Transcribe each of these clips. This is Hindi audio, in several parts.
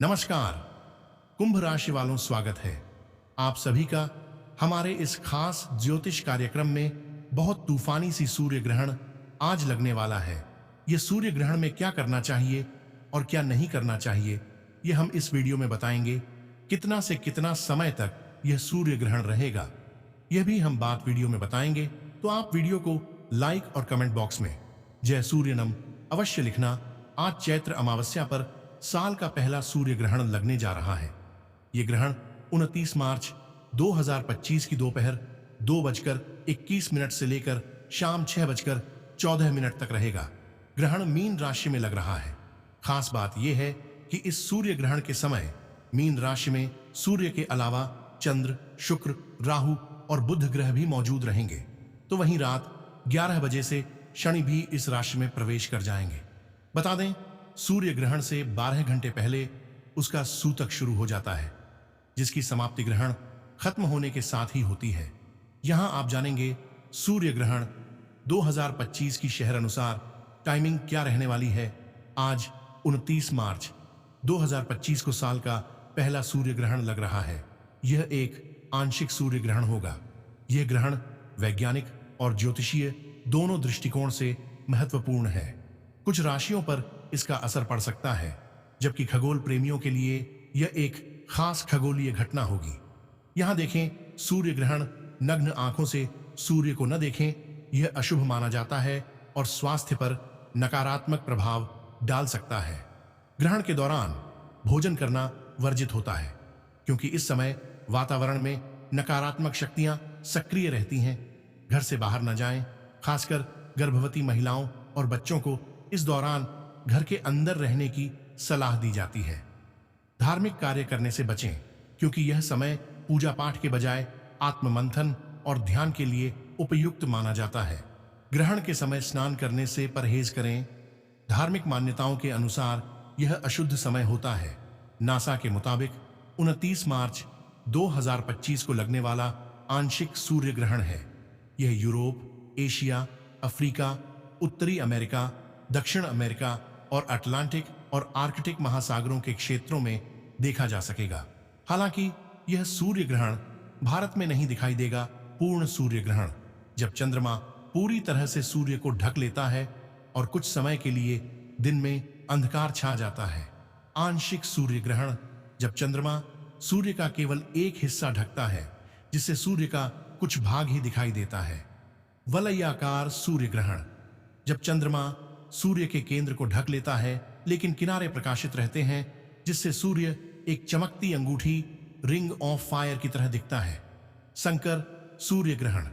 नमस्कार। कुंभ राशि वालों, स्वागत है आप सभी का हमारे इस खास ज्योतिष कार्यक्रम में। बहुत तूफानी सी सूर्य ग्रहण आज लगने वाला है। यह सूर्य ग्रहण में क्या करना चाहिए और क्या नहीं करना चाहिए, यह हम इस वीडियो में बताएंगे। कितना से कितना समय तक यह सूर्य ग्रहण रहेगा, यह भी हम बात वीडियो में बताएंगे। तो आप वीडियो को लाइक और कमेंट बॉक्स में जय सूर्य नम अवश्य लिखना। आज चैत्र अमावस्या पर साल का पहला सूर्य ग्रहण लगने जा रहा है। यह ग्रहण 29 मार्च 2025 की दोपहर 2:21 से लेकर शाम 6:14 तक रहेगा। ग्रहण मीन राशि में लग रहा है। खास बात यह है कि इस सूर्य ग्रहण के समय मीन राशि में सूर्य के अलावा चंद्र, शुक्र, राहु और बुध ग्रह भी मौजूद रहेंगे। तो वहीं रात 11 बजे से शनि भी इस राशि में प्रवेश कर जाएंगे। बता दें, सूर्य ग्रहण से 12 घंटे पहले उसका सूतक शुरू हो जाता है, जिसकी समाप्ति ग्रहण खत्म होने के साथ ही होती है। यहां आप जानेंगे सूर्य ग्रहण 2025 की शहर अनुसार टाइमिंग क्या रहने वाली है। आज 29 मार्च 2025 को साल का पहला सूर्य ग्रहण लग रहा है। यह एक आंशिक सूर्य ग्रहण होगा। यह ग्रहण वैज्ञानिक और ज्योतिषीय दोनों दृष्टिकोण से महत्वपूर्ण है। कुछ राशियों पर इसका असर पड़ सकता है, जबकि खगोल प्रेमियों के लिए यह एक खास खगोलीय घटना होगी। यहां देखें, सूर्य ग्रहण नग्न आंखों से सूर्य को न देखें, यह अशुभ माना जाता है और स्वास्थ्य पर नकारात्मक प्रभाव डाल सकता है। ग्रहण के दौरान भोजन करना वर्जित होता है, क्योंकि इस समय वातावरण में नकारात्मक शक्तियां सक्रिय रहती हैं। घर से बाहर न जाएं, खासकर गर्भवती महिलाओं और बच्चों को इस दौरान घर के अंदर रहने की सलाह दी जाती है। धार्मिक कार्य करने से बचें, क्योंकि यह समय पूजा पाठ के बजाय आत्ममंथन और ध्यान के लिए उपयुक्त माना जाता है। ग्रहण के समय स्नान करने से परहेज करें। धार्मिक मान्यताओं के अनुसार यह अशुद्ध समय होता है। नासा के मुताबिक 29 मार्च 2025 को लगने वाला आंशिक सूर्य ग्रहण है। यह यूरोप, एशिया, अफ्रीका, उत्तरी अमेरिका, दक्षिण अमेरिका और अटलांटिक और आर्कटिक महासागरों के क्षेत्रों में देखा जा सकेगा। हालांकि यह सूर्य ग्रहण भारत में नहीं दिखाई देगा। पूर्ण सूर्य ग्रहण जब चंद्रमा पूरी तरह से सूर्य को ढक लेता है और कुछ समय के लिए दिन में अंधकार छा जाता है। आंशिक सूर्य ग्रहण जब चंद्रमा सूर्य का केवल एक हिस्सा ढकता है, जिससे सूर्य का कुछ भाग ही दिखाई देता है। वलयाकार सूर्य ग्रहण जब चंद्रमा सूर्य के केंद्र को ढक लेता है, लेकिन किनारे प्रकाशित रहते हैं, जिससे सूर्य एक चमकती अंगूठी, रिंग ऑफ फायर की तरह दिखता है। संकर सूर्य ग्रहण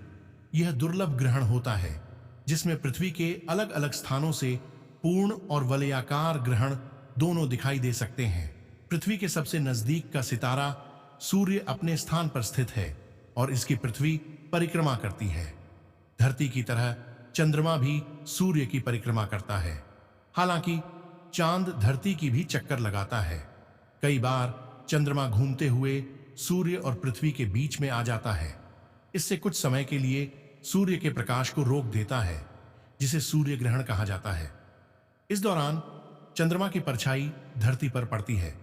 यह दुर्लभ ग्रहण होता है, जिसमें पृथ्वी के अलग अलग स्थानों से पूर्ण और वलयाकार ग्रहण दोनों दिखाई दे सकते हैं। पृथ्वी के सबसे नजदीक का सितारा सूर्य अपने स्थान पर स्थित है और इसकी पृथ्वी परिक्रमा करती है। धरती की तरह चंद्रमा भी सूर्य की परिक्रमा करता है। हालांकि चांद धरती की भी चक्कर लगाता है। कई बार चंद्रमा घूमते हुए सूर्य और पृथ्वी के बीच में आ जाता है। इससे कुछ समय के लिए सूर्य के प्रकाश को रोक देता है, जिसे सूर्य ग्रहण कहा जाता है। इस दौरान चंद्रमा की परछाई धरती पर पड़ती है।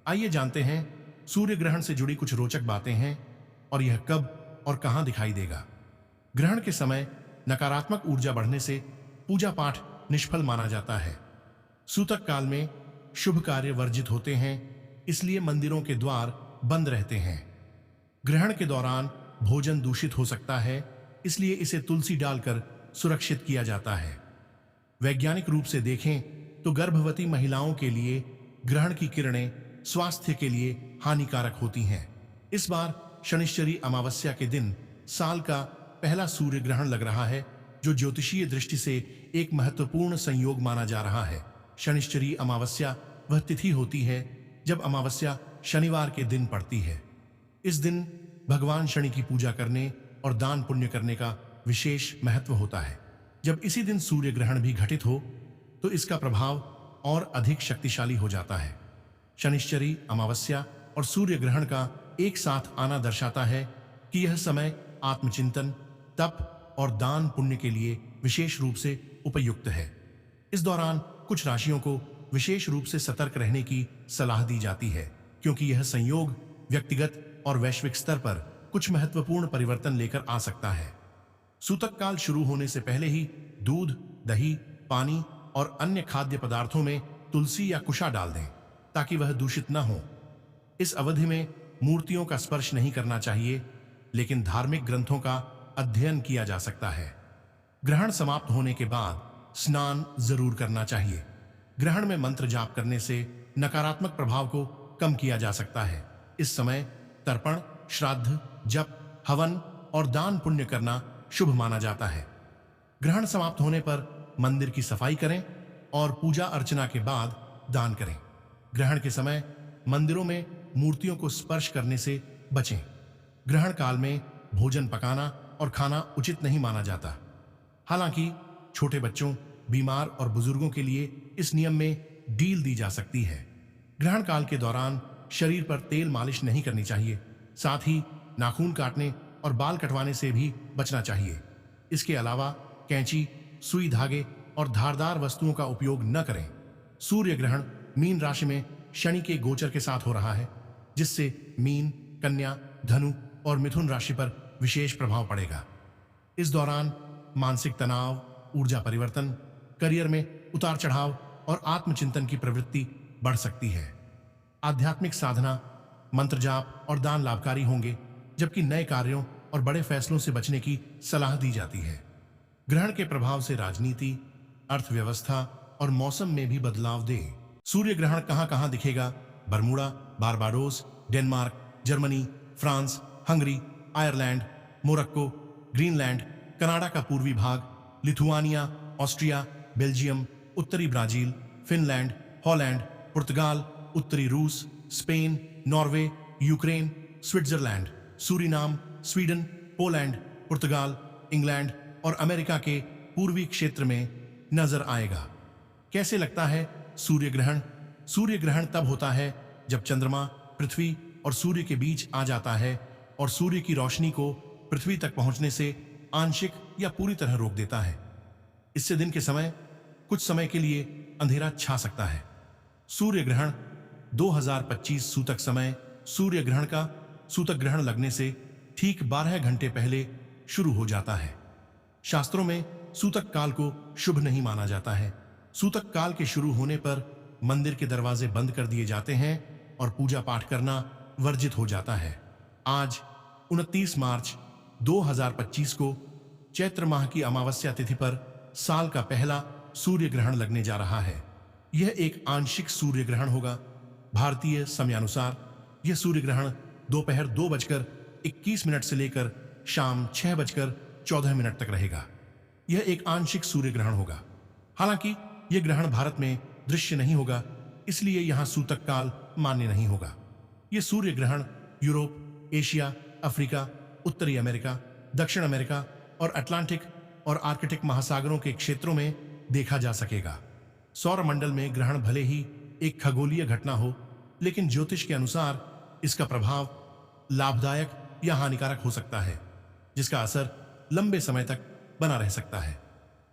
आइए जानते हैं सूर्य ग्रहण से जुड़ी कुछ रोचक बातें हैं और यह कब और कहां दिखाई देगा। ग्रहण के समय नकारात्मक ऊर्जा बढ़ने से पूजा पाठ निष्फल माना जाता है। सूतक काल में शुभ कार्य वर्जित होते हैं, इसलिए मंदिरों के द्वार बंद रहते हैं। ग्रहण के दौरान भोजन दूषित हो सकता है, इसलिए इसे तुलसी डालकर सुरक्षित किया जाता है। वैज्ञानिक रूप से देखें तो गर्भवती महिलाओं के लिए ग्रहण की किरणें स्वास्थ्य के लिए हानिकारक होती हैं। इस बार शनिश्चरी अमावस्या के दिन साल का पहला सूर्य ग्रहण लग रहा है, जो ज्योतिषीय दृष्टि से एक महत्वपूर्ण संयोग माना जा रहा है। शनिश्चरी अमावस्या वह तिथि होती है जब अमावस्या शनिवार के दिन पड़ती है। इस दिन भगवान शनि की पूजा करने और दान पुण्य करने का विशेष महत्व होता है। जब इसी दिन सूर्य ग्रहण भी घटित हो तो इसका प्रभाव और अधिक शक्तिशाली हो जाता है। शनिश्चरी अमावस्या और सूर्य ग्रहण का एक साथ आना दर्शाता है कि यह समय आत्मचिंतन, तप और दान पुण्य के लिए विशेष रूप से उपयुक्त है। इस दौरान कुछ राशियों को विशेष रूप से सतर्क रहने की सलाह दी जाती है, क्योंकि यह संयोग व्यक्तिगत और वैश्विक स्तर पर कुछ महत्वपूर्ण परिवर्तन लेकर आ सकता है। सूतक काल शुरू होने से पहले ही दूध, दही, पानी और अन्य खाद्य पदार्थों में तुलसी या कुशा डाल दें ताकि वह दूषित न हो। इस अवधि में मूर्तियों का स्पर्श नहीं करना चाहिए, लेकिन धार्मिक ग्रंथों का अध्ययन किया जा सकता है। ग्रहण समाप्त होने के बाद स्नान जरूर करना चाहिए। ग्रहण में मंत्र जाप करने से नकारात्मक प्रभाव को कम किया जा सकता है। इस समय तर्पण, श्राद्ध, जप, हवन और दान पुण्य करना शुभ माना जाता है। ग्रहण समाप्त होने पर मंदिर की सफाई करें और पूजा अर्चना के बाद दान करें। ग्रहण के समय मंदिरों में मूर्तियों को स्पर्श करने से बचें। ग्रहण काल में भोजन पकाना और खाना उचित नहीं माना जाता। हालांकि छोटे बच्चों, बीमार और बुजुर्गों के लिए इस नियम में ढील दी जा सकती है। ग्रहण काल के दौरान शरीर पर तेल मालिश नहीं करनी चाहिए। साथ ही नाखून काटने और बाल कटवाने से भी बचना चाहिए। इसके अलावा कैंची, सुई धागे और धारदार वस्तुओं का उपयोग न करें। सूर्य ग्रहण मीन राशि में शनि के गोचर के साथ हो रहा है, जिससे मीन, कन्या, धनु और मिथुन राशि पर विशेष प्रभाव पड़ेगा। इस दौरान मानसिक तनाव, ऊर्जा परिवर्तन, करियर में उतार चढ़ाव और आत्मचिंतन की प्रवृत्ति बढ़ सकती है। आध्यात्मिक साधना, मंत्र जाप और दान लाभकारी होंगे, जबकि नए कार्यों और बड़े फैसलों से बचने की सलाह दी जाती है। ग्रहण के प्रभाव से राजनीति, अर्थव्यवस्था और मौसम में भी बदलाव दे। सूर्य ग्रहण कहां कहां दिखेगा? Bermuda, Barbados, Denmark, Germany, France, Hungary, Ireland, Morocco, Greenland, Canada का पूर्वी भाग, लिथुआनिया, ऑस्ट्रिया, बेल्जियम, उत्तरी ब्राजील, फिनलैंड, हॉलैंड, पुर्तगाल, उत्तरी रूस, Spain, Norway, Ukraine, Switzerland, Suriname, Sweden, Poland, पुर्तगाल, इंग्लैंड और अमेरिका के पूर्वी क्षेत्र में नजर आएगा। कैसे लगता है सूर्य ग्रहण? सूर्य ग्रहण तब होता है जब चंद्रमा पृथ्वी और सूर्य के बीच आ जाता है और सूर्य की रोशनी को पृथ्वी तक पहुंचने से आंशिक या पूरी तरह रोक देता है। इससे दिन के समय कुछ समय के लिए अंधेरा छा सकता है। सूर्य ग्रहण 2025 सूतक समय सूर्य ग्रहण का सूतक ग्रहण लगने से ठीक 12 घंटे पहले शुरू हो जाता है। शास्त्रों में सूतक काल को शुभ नहीं माना जाता है। सूतक काल के शुरू होने पर मंदिर के दरवाजे बंद कर दिए जाते हैं और पूजा पाठ करना वर्जित हो जाता है। आज 29 मार्च 2025 को चैत्र माह की अमावस्या तिथि पर साल का पहला सूर्य ग्रहण लगने जा रहा है। यह एक आंशिक सूर्य ग्रहण होगा। भारतीय समयानुसार यह सूर्य ग्रहण दोपहर 2:21 से लेकर शाम 6:14 तक रहेगा। यह एक आंशिक सूर्य ग्रहण होगा। हालांकि यह ग्रहण भारत में दृश्य नहीं होगा, इसलिए यहां सूतक काल मान्य नहीं होगा। यह सूर्य ग्रहण यूरोप, एशिया, अफ्रीका, उत्तरी अमेरिका, दक्षिण अमेरिका और अटलांटिक और आर्कटिक महासागरों के क्षेत्रों में देखा जा सकेगा। सौरमंडल में ग्रहण भले ही एक खगोलीय घटना हो, लेकिन ज्योतिष के अनुसार इसका प्रभाव लाभदायक या हानिकारक हो सकता है, जिसका असर लंबे समय तक बना रह सकता है।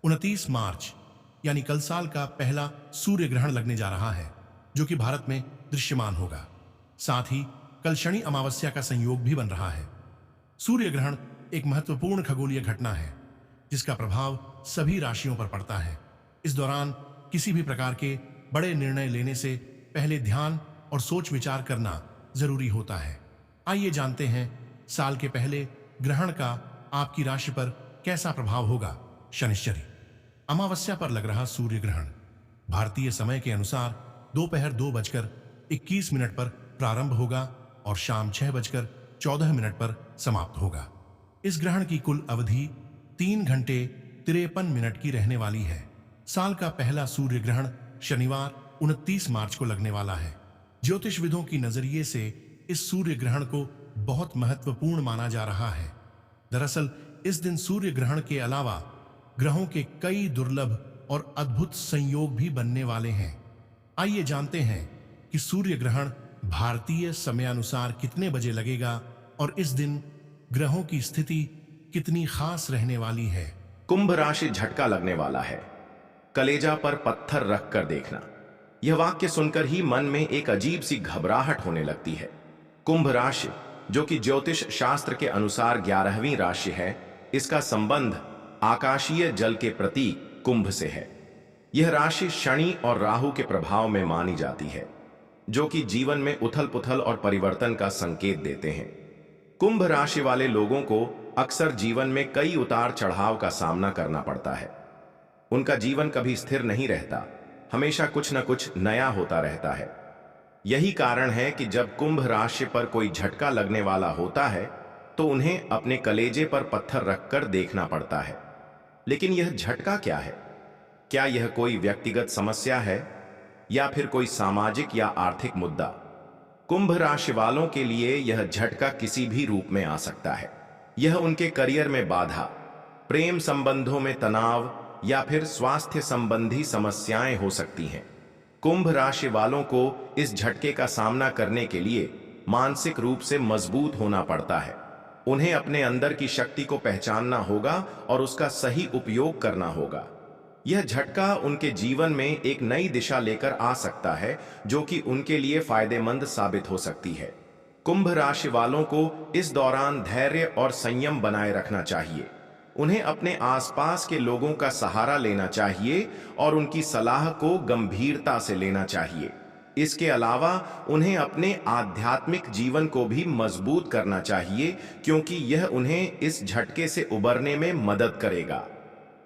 29 मार्च यानी कल साल का पहला सूर्य ग्रहण लगने जा रहा है, जो कि भारत में दृश्यमान होगा। साथ ही कल शनि अमावस्या का संयोग भी बन रहा है। सूर्य ग्रहण एक महत्वपूर्ण खगोलीय घटना है, जिसका प्रभाव सभी राशियों पर पड़ता है। इस दौरान किसी भी प्रकार के बड़े निर्णय लेने से पहले ध्यान और सोच विचार करना जरूरी होता है। आइए जानते हैं साल के पहले ग्रहण का आपकी राशि पर कैसा प्रभाव होगा। शनिश्चरी, अमावस्या पर लग रहा सूर्य ग्रहण भारतीय समय के अनुसार दोपहर 2:21 पर प्रारंभ होगा और शाम 6:14 पर समाप्त होगा। इस ग्रहण की कुल अवधि 3 घंटे 53 मिनट की रहने वाली है। साल का पहला सूर्य ग्रहण शनिवार 29 मार्च को लगने वाला है। ज्योतिषविदों की नजरिए से इस सूर्य ग्रहण को बहुत महत्वपूर्ण माना जा रहा है। दरअसल इस दिन सूर्य ग्रहण के अलावा ग्रहों के कई दुर्लभ और अद्भुत संयोग भी बनने वाले हैं। आइए जानते हैं कि सूर्य ग्रहण भारतीय समयानुसार कितने बजे लगेगा और इस दिन ग्रहों की स्थिति कितनी खास रहने वाली है। कुंभ राशि झटका लगने वाला है। कलेजा पर पत्थर रखकर देखना। यह वाक्य सुनकर ही मन में एक अजीब सी घबराहट होने लगती है। कुंभ राशि, जो कि ज्योतिष शास्त्र के अनुसार 11वीं राशि है, इसका संबंध आकाशीय जल के प्रतीक कुंभ से है। यह राशि शनि और राहु के प्रभाव में मानी जाती है, जो कि जीवन में उथल पुथल और परिवर्तन का संकेत देते हैं। कुंभ राशि वाले लोगों को अक्सर जीवन में कई उतार चढ़ाव का सामना करना पड़ता है। उनका जीवन कभी स्थिर नहीं रहता, हमेशा कुछ न कुछ नया होता रहता है। यही कारण है कि जब कुंभ राशि पर कोई झटका लगने वाला होता है तो उन्हें अपने कलेजे पर पत्थर रखकर देखना पड़ता है। लेकिन यह झटका क्या है? क्या यह कोई व्यक्तिगत समस्या है या फिर कोई सामाजिक या आर्थिक मुद्दा? कुंभ राशि वालों के लिए यह झटका किसी भी रूप में आ सकता है। यह उनके करियर में बाधा, प्रेम संबंधों में तनाव या फिर स्वास्थ्य संबंधी समस्याएं हो सकती हैं। कुंभ राशि वालों को इस झटके का सामना करने के लिए मानसिक रूप से मजबूत होना पड़ता है। उन्हें अपने अंदर की शक्ति को पहचानना होगा और उसका सही उपयोग करना होगा। यह झटका उनके जीवन में एक नई दिशा लेकर आ सकता है, जो कि उनके लिए फायदेमंद साबित हो सकती है। कुंभ राशि वालों को इस दौरान धैर्य और संयम बनाए रखना चाहिए। उन्हें अपने आसपास के लोगों का सहारा लेना चाहिए और उनकी सलाह को गंभीरता से लेना चाहिए। इसके अलावा उन्हें अपने आध्यात्मिक जीवन को भी मजबूत करना चाहिए, क्योंकि यह उन्हें इस झटके से उबरने में मदद करेगा।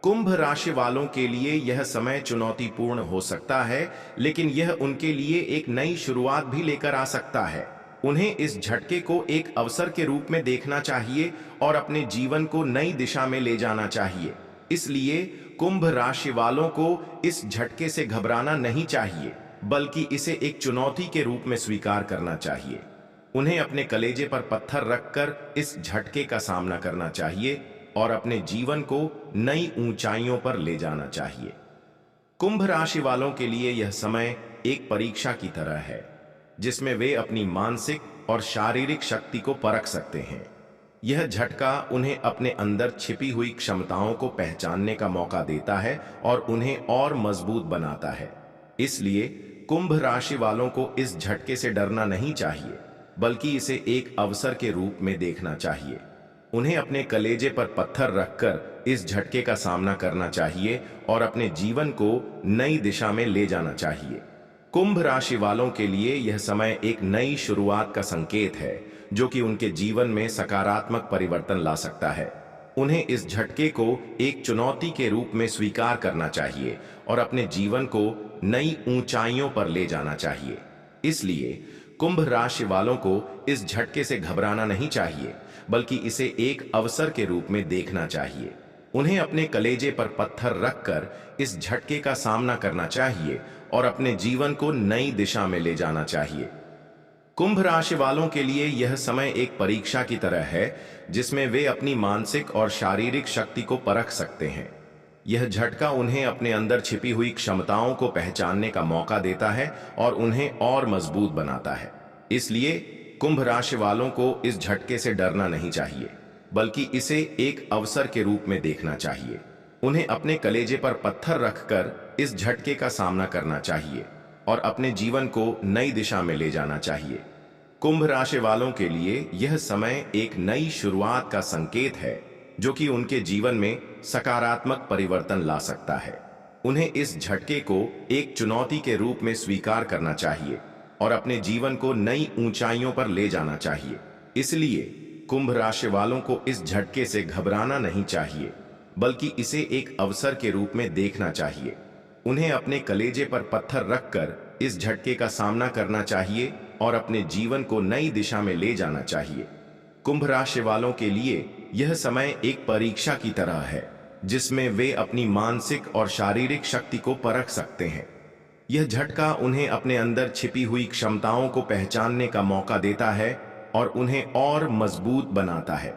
कुंभ राशि वालों के लिए यह समय चुनौतीपूर्ण हो सकता है, लेकिन यह उनके लिए एक नई शुरुआत भी लेकर आ सकता है। उन्हें इस झटके को एक अवसर के रूप में देखना चाहिए और अपने जीवन को नई दिशा में ले जाना चाहिए। इसलिए कुंभ राशि वालों को इस झटके से घबराना नहीं चाहिए, बल्कि इसे एक चुनौती के रूप में स्वीकार करना चाहिए। उन्हें अपने कलेजे पर पत्थर रखकर इस झटके का सामना करना चाहिए और अपने जीवन को नई ऊंचाइयों पर ले जाना चाहिए। कुंभ राशि वालों के लिए यह समय एक परीक्षा की तरह है, जिसमें वे अपनी मानसिक और शारीरिक शक्ति को परख सकते हैं। यह झटका उन्हें अपने अंदर छिपी हुई क्षमताओं को पहचानने का मौका देता है और उन्हें और मजबूत बनाता है। इसलिए कुंभ राशि वालों को इस झटके से डरना नहीं चाहिए, बल्कि इसे एक अवसर के रूप में देखना चाहिए। उन्हें अपने कलेजे पर पत्थर रखकर इस झटके का सामना करना चाहिए और अपने जीवन को नई दिशा में ले जाना चाहिए। कुंभ राशि वालों के लिए यह समय एक नई शुरुआत का संकेत है, जो कि उनके जीवन में सकारात्मक परिवर्तन ला सकता है। उन्हें इस झटके को एक चुनौती के रूप में स्वीकार करना चाहिए और अपने जीवन को नई ऊंचाइयों पर ले जाना चाहिए। इसलिए कुंभ राशि वालों को इस झटके से घबराना नहीं चाहिए, बल्कि इसे एक अवसर के रूप में देखना चाहिए। उन्हें अपने कलेजे पर पत्थर रखकर इस झटके का सामना करना चाहिए और अपने जीवन को नई दिशा में ले जाना चाहिए। कुंभ राशि वालों के लिए यह समय एक परीक्षा की तरह है, जिसमें वे अपनी मानसिक और शारीरिक शक्ति को परख सकते हैं। यह झटका उन्हें अपने अंदर छिपी हुई क्षमताओं को पहचानने का मौका देता है और उन्हें और मजबूत बनाता है। इसलिए कुंभ राशि वालों को इस झटके से डरना नहीं चाहिए, बल्कि इसे एक अवसर के रूप में देखना चाहिए। उन्हें अपने कलेजे पर पत्थर रखकर इस झटके का सामना करना चाहिए और अपने जीवन को नई दिशा में ले जाना चाहिए। कुंभ राशि वालों के लिए यह समय एक नई शुरुआत का संकेत है, जो कि उनके जीवन में सकारात्मक परिवर्तन ला सकता है। उन्हें इस झटके को एक चुनौती के रूप में स्वीकार करना चाहिए और अपने जीवन को नई ऊंचाइयों पर ले जाना चाहिए। इसलिए कुंभ राशि वालों को इस झटके से घबराना नहीं चाहिए, बल्कि इसे एक अवसर के रूप में देखना चाहिए। उन्हें अपने कलेजे पर पत्थर रखकर इस झटके का सामना करना चाहिए और अपने जीवन को नई दिशा में ले जाना चाहिए। कुंभ राशि वालों के लिए यह समय एक परीक्षा की तरह है, जिसमें वे अपनी मानसिक और शारीरिक शक्ति को परख सकते हैं। यह झटका उन्हें अपने अंदर छिपी हुई क्षमताओं को पहचानने का मौका देता है और उन्हें और मजबूत बनाता है।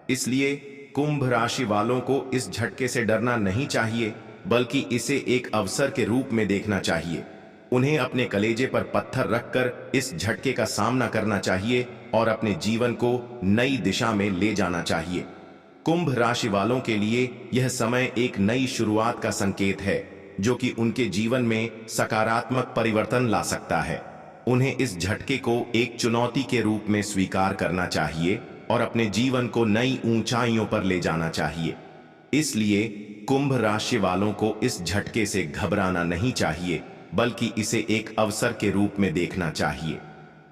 इसलिए कुंभ राशि वालों को इस झटके से डरना नहीं चाहिए, बल्कि इसे एक अवसर के रूप में देखना चाहिए। उन्हें अपने कलेजे पर पत्थर रखकर इस झटके का सामना करना चाहिए और अपने जीवन को नई दिशा में ले जाना चाहिए। कुंभ राशि वालों के लिए यह समय एक नई शुरुआत का संकेत है, जो कि उनके जीवन में सकारात्मक परिवर्तन ला सकता है। उन्हें इस झटके को एक चुनौती के रूप में स्वीकार करना चाहिए और अपने जीवन को नई ऊंचाइयों पर ले जाना चाहिए। इसलिए कुंभ राशि वालों को इस झटके से घबराना नहीं चाहिए, बल्कि इसे एक अवसर के रूप में देखना चाहिए।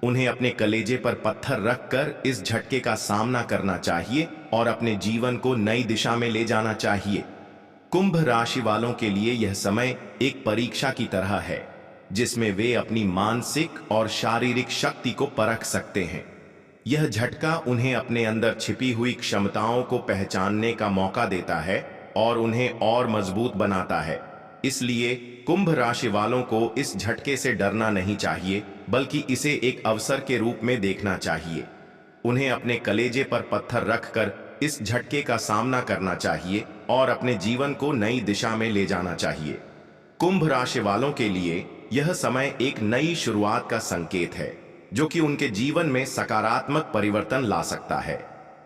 उन्हें अपने कलेजे पर पत्थर रखकर इस झटके का सामना करना चाहिए और अपने जीवन को नई दिशा में ले जाना चाहिए। कुंभ राशि वालों के लिए यह समय एक परीक्षा की तरह है, जिसमें वे अपनी मानसिक और शारीरिक शक्ति को परख सकते हैं। यह झटका उन्हें अपने अंदर छिपी हुई क्षमताओं को पहचानने का मौका देता है और उन्हें और मजबूत बनाता है। इसलिए कुंभ राशि वालों को इस झटके से डरना नहीं चाहिए, बल्कि इसे एक अवसर के रूप में देखना चाहिए। उन्हें अपने कलेजे पर पत्थर रखकर इस झटके का सामना करना चाहिए और अपने जीवन को नई दिशा में ले जाना चाहिए। कुंभ राशि वालों के लिए यह समय एक नई शुरुआत का संकेत है, जो कि उनके जीवन में सकारात्मक परिवर्तन ला सकता है।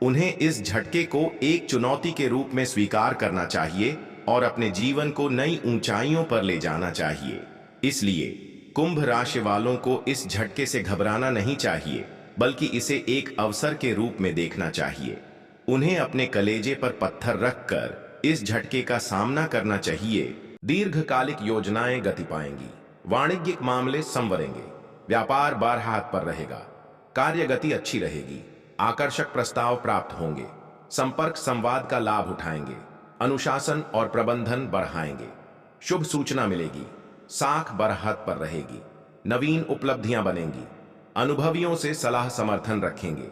उन्हें इस झटके को एक चुनौती के रूप में स्वीकार करना चाहिए और अपने जीवन को नई ऊंचाइयों पर ले जाना चाहिए। इसलिए कुंभ राशि वालों को इस झटके से घबराना नहीं चाहिए, बल्कि इसे एक अवसर के रूप में देखना चाहिए। उन्हें अपने कलेजे पर पत्थर रखकर इस झटके का सामना करना चाहिए। दीर्घकालिक योजनाएं गति पाएंगी, वाणिज्यिक मामले संवरेंगे, व्यापार बारहात पर रहेगा, कार्य गति अच्छी रहेगी, आकर्षक प्रस्ताव प्राप्त होंगे, संपर्क संवाद का लाभ उठाएंगे, अनुशासन और प्रबंधन बढ़ाएंगे, शुभ सूचना मिलेगी, साख बरहत पर रहेगी, नवीन उपलब्धियां बनेंगी, अनुभवियों से सलाह समर्थन रखेंगे।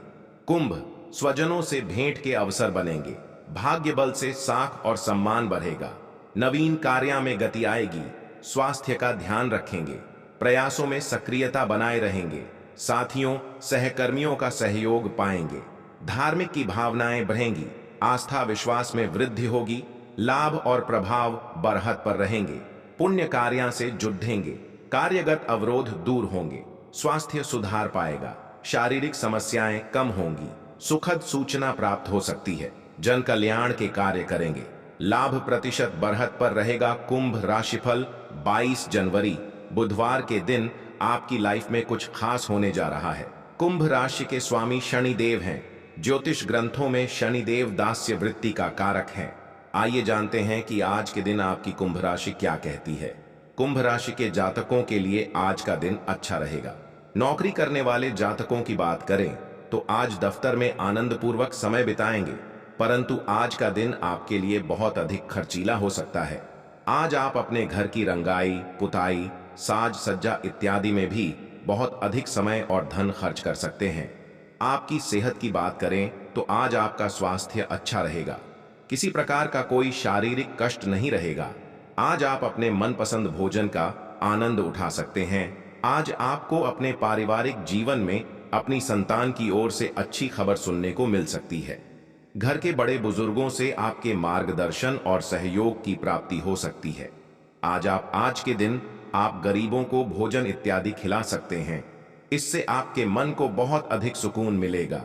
कुंभ स्वजनों से भेंट के अवसर बनेंगे, भाग्य बल से साख और सम्मान बढ़ेगा, नवीन कार्यों में गति आएगी, स्वास्थ्य का ध्यान रखेंगे, प्रयासों में सक्रियता बनाए रहेंगे, साथियों सहकर्मियों का सहयोग पाएंगे, धार्मिक की भावनाएं बढ़ेंगी, आस्था विश्वास में वृद्धि होगी, लाभ और प्रभाव बरहत पर रहेंगे, पुण्य कार्यों से जुड़ेंगे, कार्यगत अवरोध दूर होंगे, स्वास्थ्य सुधार पाएगा, शारीरिक समस्याएं कम होंगी, सुखद सूचना प्राप्त हो सकती है, जन कल्याण के कार्य करेंगे, लाभ प्रतिशत बरहत पर रहेगा। कुंभ राशिफल 22 जनवरी बुधवार के दिन आपकी लाइफ में कुछ खास होने जा रहा है। कुंभ राशि के स्वामी शनि देव हैं। ज्योतिष ग्रंथों में शनि देव दास्य वृत्ति का कारक है। आइए जानते हैं कि आज के दिन आपकी कुंभ राशि क्या कहती है। कुंभ राशि के जातकों के लिए आज का दिन अच्छा रहेगा। नौकरी करने वाले जातकों की बात करें तो आज दफ्तर में आनंद पूर्वक समय बिताएंगे, परंतु आज का दिन आपके लिए बहुत अधिक खर्चीला हो सकता है। आज आप अपने घर की रंगाई, पुताई, साज सज्जा इत्यादि में भी बहुत अधिक समय और धन खर्च कर सकते हैं। आपकी सेहत की बात करें तो आज आपका स्वास्थ्य अच्छा रहेगा। किसी प्रकार का कोई शारीरिक कष्ट नहीं रहेगा। आज आप अपने मनपसंद भोजन का आनंद उठा सकते हैं। आज आपको अपने पारिवारिक जीवन में अपनी संतान की ओर से अच्छी खबर सुनने को मिल सकती है। घर के बड़े बुजुर्गों से आपके मार्गदर्शन और सहयोग की प्राप्ति हो सकती है। आज के दिन आप गरीबों को भोजन इत्यादि खिला सकते हैं। इससे आपके मन को बहुत अधिक सुकून मिलेगा।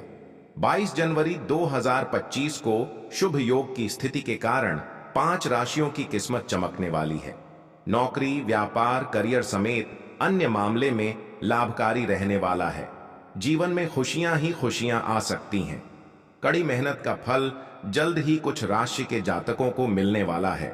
22 जनवरी 2025 को शुभ योग की स्थिति के कारण 5 राशियों की किस्मत चमकने वाली है। नौकरी, व्यापार, करियर समेत अन्य मामले में लाभकारी रहने वाला है। जीवन में खुशियां ही खुशियां आ सकती हैं। कड़ी मेहनत का फल जल्द ही कुछ राशि के जातकों को मिलने वाला है।